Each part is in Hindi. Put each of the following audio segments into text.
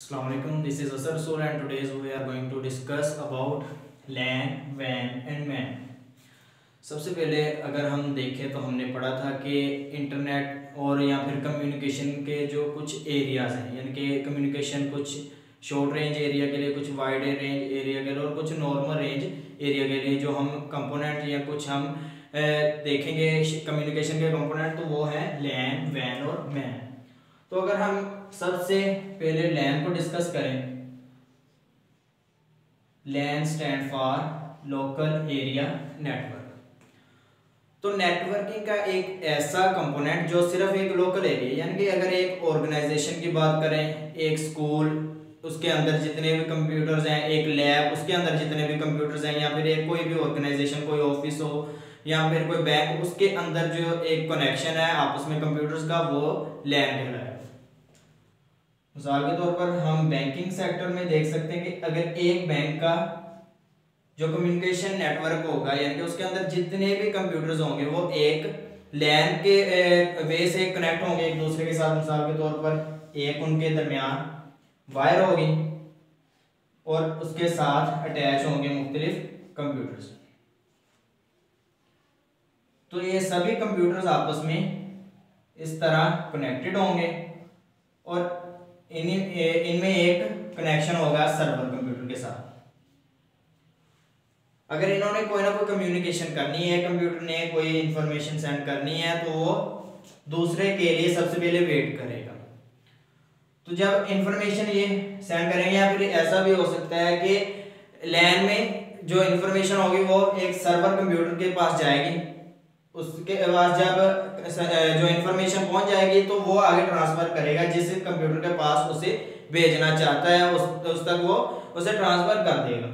Assalamualaikum. This is Asar Sur and today we are going to discuss about LAN, WAN and MAN. सबसे पहले अगर हम देखें तो हमने पढ़ा था कि इंटरनेट और या फिर कम्युनिकेशन के जो कुछ एरियाज हैं, यानी कि कम्युनिकेशन कुछ शॉर्ट रेंज एरिया के लिए, कुछ वाइड रेंज एरिया के लिए और कुछ नॉर्मल रेंज एरिया के लिए जो हम कंपोनेंट या कुछ हम देखेंगे कम्युनिकेशन के कंपोनेंट, तो वो है लैन, वैन और मैन। तो अगर हम सबसे पहले लैन को डिस्कस करें, LAN stand for local area network. तो नेटवर्किंग का एक ऐसा कंपोनेंट जो सिर्फ एक लोकल एरिया, यानी कि अगर एक ऑर्गेनाइजेशन की बात करें, एक स्कूल, उसके अंदर जितने भी कंप्यूटर्स हैं, एक लैब, उसके अंदर जितने भी कंप्यूटर्स हैं, या फिर एक कोई भी ऑर्गेनाइजेशन, कोई ऑफिस हो या फिर कोई बैंक, उसके अंदर जो एक कनेक्शन है आपस में कंप्यूटर्स का, वो लैन कहलाएगा। मिसाल के तौर पर हम बैंकिंग सेक्टर में देख सकते हैं कि अगर एक बैंक का जो कम्युनिकेशन नेटवर्क होगा, यानी कि उसके अंदर जितने भी कंप्यूटर्स होंगे वो एक लैन के वे से कनेक्ट होंगे एक दूसरे के साथ। मिसाल के तौर पर एक उनके दरमियान वायर होगी और उसके साथ अटैच होंगे मुख्तलिफ कंप्यूटर्स। तो ये सभी कंप्यूटर्स आपस में इस तरह कनेक्टेड होंगे और इनमें एक कनेक्शन होगा सर्वर कंप्यूटर के साथ। अगर इन्होंने कोई ना कोई कम्युनिकेशन करनी है, कंप्यूटर ने कोई इंफॉर्मेशन सेंड करनी है, तो वो दूसरे के लिए सबसे पहले वेट करेगा। तो जब इंफॉर्मेशन ये सेंड करेंगे, या फिर ऐसा भी हो सकता है कि लैन में जो इंफॉर्मेशन होगी वो एक सर्वर कंप्यूटर के पास जाएगी, उसके बाद जब जो इंफॉर्मेशन पहुंच जाएगी तो वो आगे ट्रांसफर करेगा जिस कंप्यूटर के पास उसे भेजना चाहता है, उस तक वो उसे ट्रांसफर कर देगा।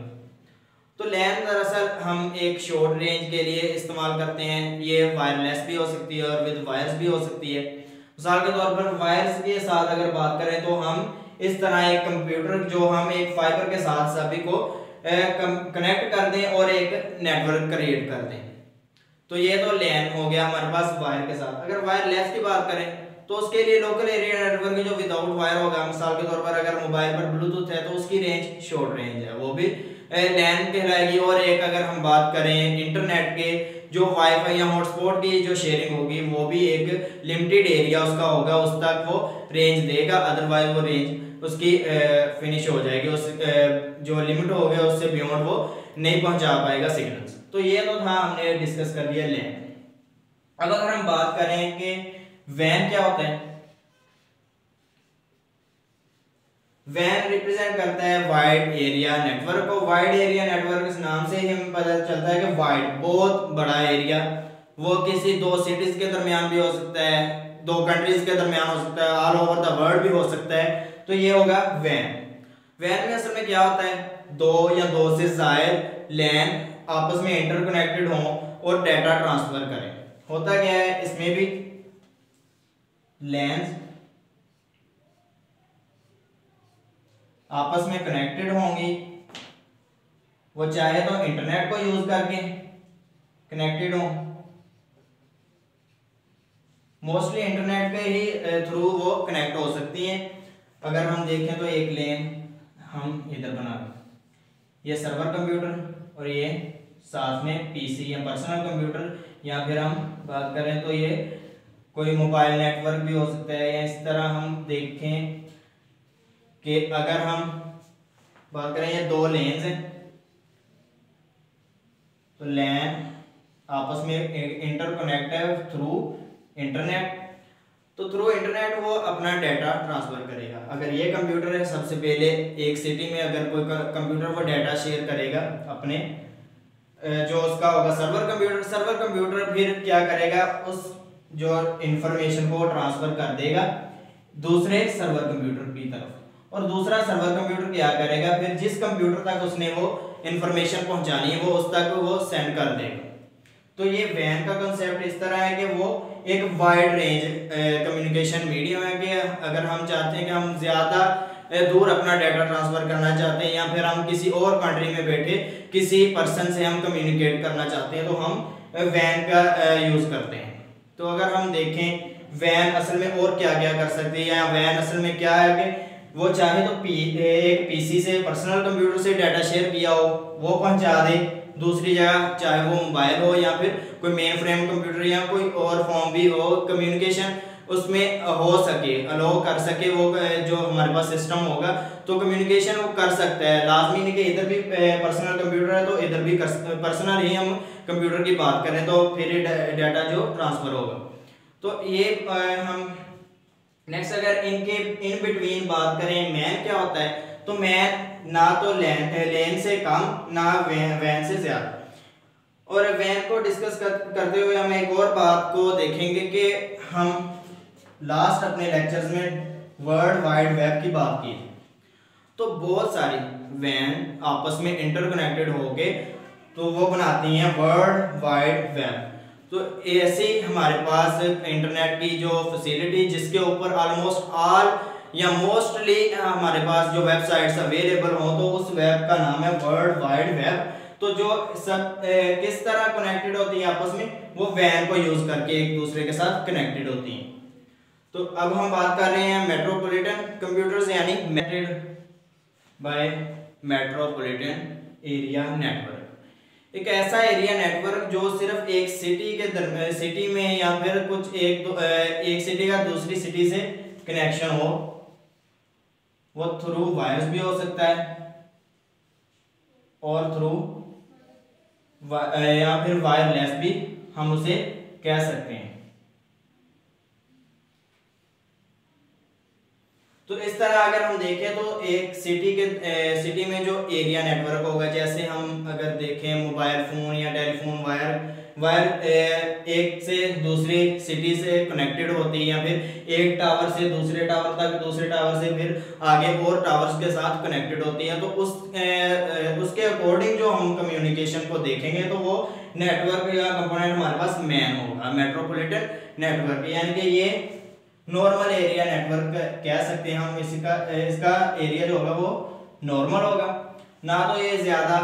तो लैन दरअसल हम एक शॉर्ट रेंज के लिए इस्तेमाल करते हैं। ये वायरलेस भी हो सकती है और विद वायर्स भी हो सकती है। मिसाल के तौर पर वायर्स के साथ अगर बात करें तो हम इस तरह एक कंप्यूटर जो हम एक फाइबर के साथ सभी को कनेक्ट कर दें और एक नेटवर्क क्रिएट कर दें, तो ये तो लैन हो गया हमारे पास वायर के साथ। अगर वायरलेस की बात करें तो उसके लिए लोकल एरिया नेटवर्क जो विदाउट वायर होगा, मिसाल के तौर पर अगर मोबाइल पर ब्लूटूथ है तो उसकी रेंज शॉर्ट रेंज है, वो भी लैन कहलाएगी। और एक अगर हम बात करें इंटरनेट के, जो वाईफाई या हॉटस्पॉट की जो शेयरिंग होगी, वो भी एक लिमिटेड एरिया उसका होगा, उस तक वो रेंज देगा, अदरवाइज वो रेंज उसकी फिनिश हो जाएगी, उस जो लिमिट हो गया उससे बियॉन्ड वो नहीं पहुंचा पाएगा सिग्नल्स। तो ये तो था, हमने डिस्कस कर लिया लैन। अब अगर हम बात करें कि वैन क्या होता है, वैन रिप्रेजेंट करता है वाइड एरिया नेटवर्क को। वाइड एरिया नेटवर्क इस नाम से ही हमें पता चलता है कि वाइड बहुत बड़ा एरिया, वो किसी दो सिटीज के दरमियान भी हो सकता है, दो कंट्रीज के दरमियान हो सकता है, ऑल ओवर द वर्ल्ड भी हो सकता है। तो ये होगा वैन। वैन में असल में क्या होता है, दो या दो से ज्यादा लैन आपस में इंटरकनेक्टेड हों और डाटा ट्रांसफर करें। होता क्या है, इसमें भी लैन्स आपस में कनेक्टेड होंगी, वो चाहे तो इंटरनेट को यूज करके कनेक्टेड हों, मोस्टली इंटरनेट पे ही थ्रू वो कनेक्ट हो सकती हैं। अगर हम देखें तो एक लेन हम इधर बना दें, ये सर्वर कंप्यूटर और ये साथ में पीसी या पर्सनल कंप्यूटर, या फिर हम बात करें तो ये कोई मोबाइल नेटवर्क भी हो सकता है। या इस तरह हम देखें कि अगर हम बात करें, ये दो लेन्स हैं, तो लैन आपस में इंटरकनेक्ट है थ्रू इंटरनेट। तो थ्रू इंटरनेट वो अपना डाटा ट्रांसफर करेगा। अगर ये कंप्यूटर है, सबसे पहले एक सिटी में अगर कोई कंप्यूटर वो डाटा शेयर करेगा अपने जो उसका होगा सर्वर कंप्यूटर, सर्वर कंप्यूटर फिर क्या करेगा, उस जो इंफॉर्मेशन को ट्रांसफर कर देगा दूसरे सर्वर कंप्यूटर की तरफ, और दूसरा सर्वर कंप्यूटर क्या करेगा, फिर जिस कंप्यूटर तक उसने वो इंफॉर्मेशन पहुंचानी है वो उस तक वो सेंड कर देगा। तो ये वैन का कंसेप्ट इस तरह है कि वो एक वाइड रेंज कम्युनिकेशन मीडियम है कि अगर हम चाहते हैं कि हम ज्यादा दूर अपना डाटा ट्रांसफर करना चाहते हैं, या फिर हम किसी और कंट्री में बैठे किसी पर्सन से हम कम्युनिकेट करना चाहते हैं, तो हम वैन का यूज करते हैं। तो अगर हम देखें वैन असल में और क्या क्या कर सकती है, या वैन असल में क्या है कि वो चाहे तो एक पीसी से, पर्सनल कंप्यूटर से डाटा शेयर किया हो वो पहुंचा दे दूसरी जगह, चाहे वो मोबाइल हो या फिर कोई मेन फ्रेम कंप्यूटर या कोई और फॉर्म भी हो, कम्युनिकेशन उसमें हो सके, अलो कर सके वो जो हमारे पास सिस्टम होगा तो कम्युनिकेशन वो कर सकता है। लाजमी नहीं कि इधर भी पर्सनल कंप्यूटर है तो इधर भी पर्सनल ही हम कंप्यूटर की बात करें तो फिर डाटा जो ट्रांसफर होगा। तो ये हम नेक्स्ट अगर इनके इन बिटवीन बात करें, मैन क्या होता है, तो मैन ना तो लेन से कम ना वैन से ज्यादा। और वैन को डिस्कस करते हुए हम एक और बात को देखेंगे कि हम लास्ट अपने लेक्चर्स में वर्ल्ड वाइड वेब की बात की तो बहुत सारी वैन आपस में इंटरकनेक्टेड होके तो वो बनाती हैं वर्ल्ड वाइड वेब। तो ऐसे हमारे पास इंटरनेट की जो फैसिलिटी जिसके ऊपर ऑलमोस्ट ऑल या मोस्टली हमारे पास जो वेबसाइट्स अवेलेबल हो तो उस वेब का नाम है वर्ल्ड वाइड वेब। तो जो सब किस तरह कनेक्टेड होती है आपस में, वो वैन को यूज करके एक दूसरे के साथ कनेक्टेड होती हैं। तो अब हम बात कर रहे हैं मेट्रोपॉलिटन कंप्यूटर्स यानी connected by metropolitan area network. एक ऐसा एरिया नेटवर्क जो सिर्फ एक सिटी में या फिर कुछ एक सिटी का दूसरी सिटी से कनेक्शन हो, वो थ्रू वायर्स भी हो सकता है और थ्रू या फिर वायरलेस भी हम उसे कह सकते हैं। तो इस तरह अगर हम देखें तो एक सिटी में जो एरिया नेटवर्क होगा, जैसे हम अगर देखें मोबाइल फोन या टेलीफोन वायर एक से दूसरी सिटी से कनेक्टेड होती है या फिर एक टावर से दूसरे टावर तक, दूसरे टावर से फिर आगे और टावर्स के साथ कनेक्टेड होती है। तो उसके अकॉर्डिंग जो हम कम्युनिकेशन को देखेंगे तो वो नेटवर्क या कंपोनेंट हमारे पास मैन होगा, मेट्रोपॉलिटन नेटवर्क। यानी कि ये नॉर्मल एरिया नेटवर्क कह सकते हैं हम, इसका एरिया जो होगा वो नॉर्मल होगा, ना तो ये ज्यादा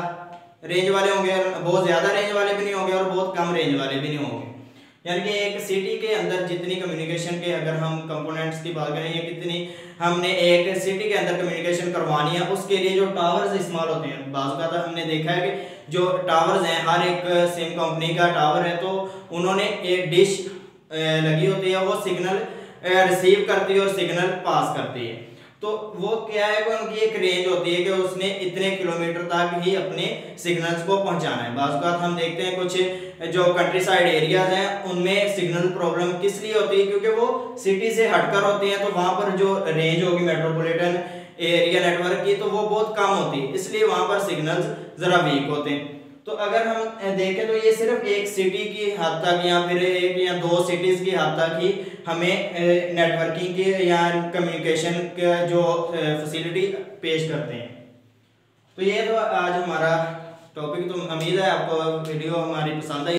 रेंज वाले होंगे और बहुत ज्यादा रेंज वाले भी नहीं होंगे और बहुत कम रेंज वाले भी नहीं होंगे। यानी कि एक सिटी के अंदर जितनी कम्युनिकेशन के अगर हम कंपोनेंट्स की बात करें या कितनी हमने एक सिटी के अंदर कम्युनिकेशन करवानी है उसके लिए जो टावर्स इस्तेमाल होते हैं, बाज़ का हमने देखा है कि जो टावर्स हैं हर एक सिम कंपनी का टावर है तो उन्होंने एक डिश लगी होती है, वो सिग्नल रिसीव करती है और सिग्नल पास करती है। तो वो क्या है कि उनकी एक रेंज होती है कि उसने इतने किलोमीटर तक ही अपने सिग्नल्स को पहुंचाना है। बाज़ बात हम देखते हैं कुछ जो कंट्री साइड एरियाज हैं उनमें सिग्नल प्रॉब्लम किस लिए होती है, क्योंकि वो सिटी से हटकर होती हैं तो वहां पर जो रेंज होगी मेट्रोपॉलिटन एरिया नेटवर्क की तो वो बहुत कम होती है, इसलिए वहां पर सिग्नल्स जरा वीक होते हैं। तो अगर हम देखें तो ये सिर्फ एक सिटी की हद तक या फिर एक या दो सिटीज की हद तक ही हमें नेटवर्किंग की या कम्युनिकेशन का जो फैसिलिटी पेश करते हैं। तो ये तो आज हमारा टॉपिक, तो उम्मीद है आपको वीडियो हमारी पसंद आई।